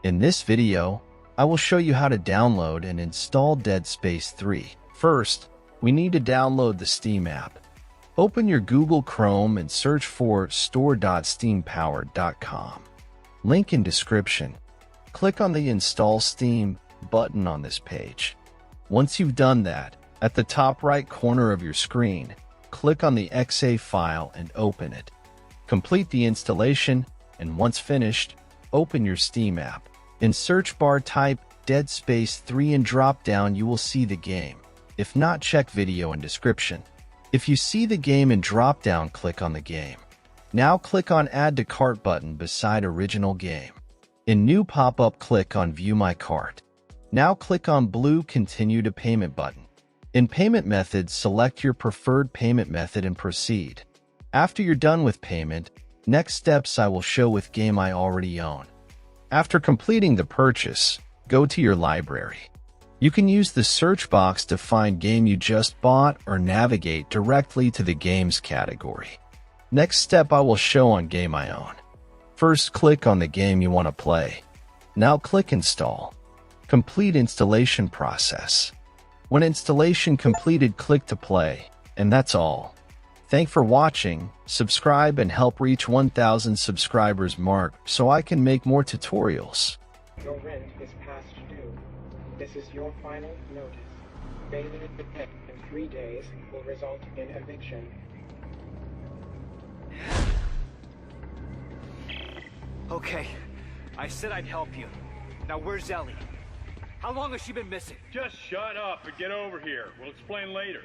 In this video, I will show you how to download and install Dead Space 3. First, we need to download the Steam app. Open your Google Chrome and search for store.steampowered.com. Link in description. Click on the Install Steam button on this page. Once you've done that, at the top right corner of your screen, click on the .exe file and open it. Complete the installation, and once finished, open your Steam app. In search bar type Dead Space 3 and drop down you will see the game. If not, check video in description. If you see the game in drop down, click on the game. Now click on Add to Cart button beside original game. In new pop-up, click on View My Cart. Now click on blue Continue to Payment button. In payment methods, select your preferred payment method and proceed. After you're done with payment, next steps I will show with game I already own. After completing the purchase, go to your library. You can use the search box to find game you just bought or navigate directly to the games category. Next step I will show on game I own. First, click on the game you want to play. Now click Install. Complete installation process. When installation completed, click to play, and that's all. Thanks for watching, subscribe and help reach 1,000 subscribers mark so I can make more tutorials. Your rent is past due. This is your final notice. Failing to pay in 3 days will result in eviction. Okay, I said I'd help you. Now where's Ellie? How long has she been missing? Just shut up and get over here. We'll explain later.